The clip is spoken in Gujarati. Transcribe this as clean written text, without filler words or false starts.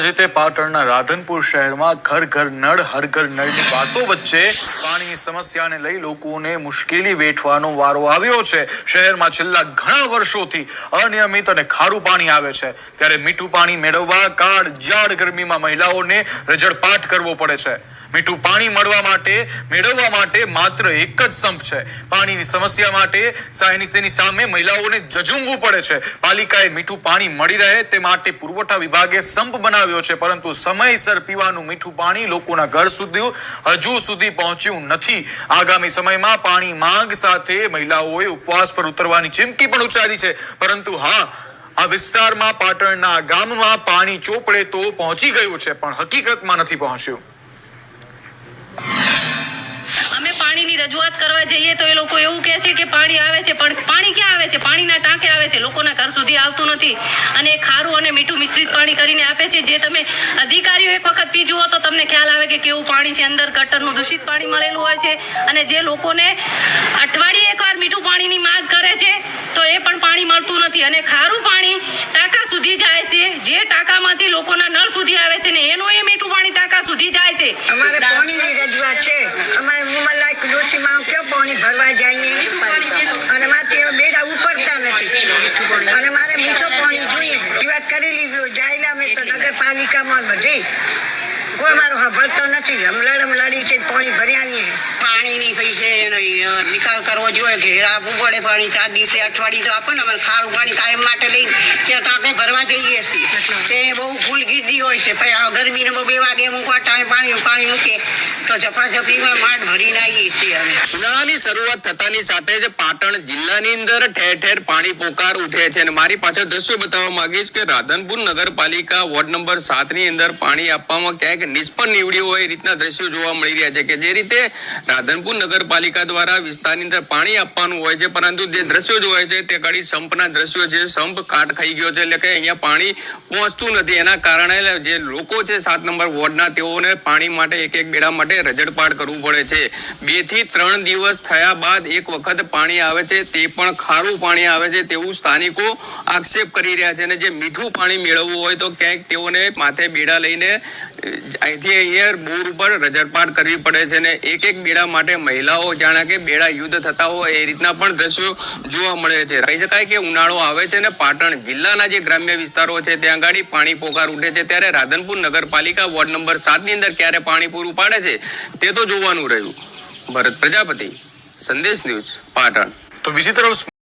રીતે પાટણના રાધનપુર શહેરમાં ઘર ઘર નળ હર ઘર નળની વાતો વચ્ચે પાણીની સમસ્યાને લઈ લોકોને મુશ્કેલી વેઠવાનો વારો આવ્યો છે। શહેરમાં છેલ્લા ઘણા વર્ષોથી અનિયમિત અને ખારું પાણી આવે છે, ત્યારે મીઠું પાણી મેળવવા કાળઝાળ ગરમીમાં મહિલાઓને રજળપાટ કરવો પડે છે। મીઠું પાણી મેળવવા માટે માત્ર એક જ સંપ છે। પાણીની સમસ્યા માટે તેની સામે મહિલાઓને જજુમવું પડે છે। પાલિકાએ મીઠું પાણી મળી રહે તે માટે પુરવઠા વિભાગે સંપ બનાવ્યો છે, પરંતુ સમયસર પીવાનું મીઠું પાણી લોકોના ઘર સુધી હજુ સુધી પહોંચ્યું નથી। આગામી સમયમાં પાણી માંગ સાથે મહિલાઓએ ઉપવાસ પર ઉતરવાની ચીમકી પણ ઉચ્ચારી છે, પરંતુ આ વિસ્તારમાં પાટણના ગામમાં પાણી ચોપડે તો પહોંચી ગયું છે, પણ હકીકતમાં નથી પહોંચ્યું। અમે પાણીની રજૂઆત કરવા જઈએ તો એ લોકો એવું કહે છે કે પાણી આવે છે, પણ પાણી ક્યાં આવે છે? પાણીના ટાંકે આવે છે, લોકોના ઘર સુધી આવતું નથી। અને ખારું અને મીઠું મિશ્રિત પાણી કરીને આપે છે, જે તમે અધિકારીઓ એક વખત પી જુઓ તો તમને ખ્યાલ આવે કે કેવું પાણી છે। અંદર ગટરનું દૂષિત પાણી મળેલું હોય છે, અને જે લોકોને અઠવાડિયે એકવાર મીઠું પાણીની માંગ કરે છે તો એ પણ પાણી મળતું નથી। અને ખારું પાણી ટાંકા સુધી જાય છે, જે ટાંકામાંથી લોકોના નળ સુધી આવે છે ને એનું એ મીઠું પાણી ટાંકા સુધી જાય છે। અમારે પાણીની રજૂઆત છે। અમારે ઉમરલાયક ડોશીમાં કેમ પાણી ભરવા જઈએ અને માથે બેડા ઉપડતા નથી, અને મારે મીઠું પાણી જોઈએ। રજૂઆત કરી લીધું જાયલા મેં તો નગરપાલિકામાં બધી કોઈ મારો ભરતો નથી। અમે લડી છે, પાણી ભરી આવીએ। પાણીની પૈસે નિકાલ કરવો જોઈએ, ઘેરા ઉબળે પાણી 4 દિવસે અઠવાડિયે તો આપો ને। અમે ખારું પાણી કાયમ માટે લઈને ત્યાં ટાંકે ભરવા જઈએ છીએ, તે બહુ ફૂલ ગીર્દી હોય છે। પછી આ ગરમીને 2 વાગે મૂકવા ટાઈમ પાણી મૂકે તો ઝપાઝપીમાં માટ ભરીને આવીએ છીએ અમે। ઉનાળાની શરૂઆત થતાની સાથે જ પાટણ જિલ્લાની અંદર ઠેર ઠેર પાણી પોકાર ઉઠે છે, અને મારી પાછળ દ્રશ્યો બતાવવા માંગીશ કે રાધનપુર નગરપાલિકા વોર્ડ નંબર 7 ની અંદર પાણી આપવામાં ક્યાંક નિષ્ફળ નીવડ્યું હોય એ રીતના દ્રશ્યો જોવા મળી રહ્યા છે, કે જે રીતે રાધનપુર નગરપાલિકા દ્વારા વિસ્તારની અંદર પાણી આપવાનું હોય છે, પરંતુ જે દ્રશ્યો જોવાય છે તે ઘડી સંપના દ્રશ્યો છે। સંપ કાટ ખાઈ ગયો છે, એટલે કે અહીંયા પાણી પહોંચતું નથી। એના કારણે જે લોકો છે 7 નંબર વોર્ડના, તેઓને પાણી માટે એક બેડા માટે રજળપાટ કરવું પડે છે। 2 થી 3 દિવસ થયા બાદ એક વખત પાણી આવે છે, તે પણ ખારું પાણી આવે છે તેવું સ્થાનિકો આક્ષેપ કરી રહ્યા છે। અને જે મીઠું પાણી મેળવવું હોય તો ક્યાંક તેઓને માથે બેડા લઈને અહીંથી અહીંયા બોર ઉપર રજળપાટ કરવી પડે છે, ને એક બેડા માટે મહિલાઓ જાણે કે બેડા યુદ્ધ થતા હોય એ રીતના પણ દ્રશ્યો જોવા મળે છે। કહી શકાય કે ઉનાળો આવે છે ને પાટણ જિલ્લાના જે ગ્રામ્ય વિસ્તારો છે ત્યાં આગળ પાણી પોકાર ઉઠે છે, ત્યારે રાધનપુર નગરપાલિકા વોર્ડ નંબર 7 ની અંદર ક્યારે પાણી પૂરું પાડે છે તે તો જોવાનું રહ્યું। ભરત પ્રજાપતિ, સંદેશ ન્યૂઝ, પાટણ। તો બીજી તરફ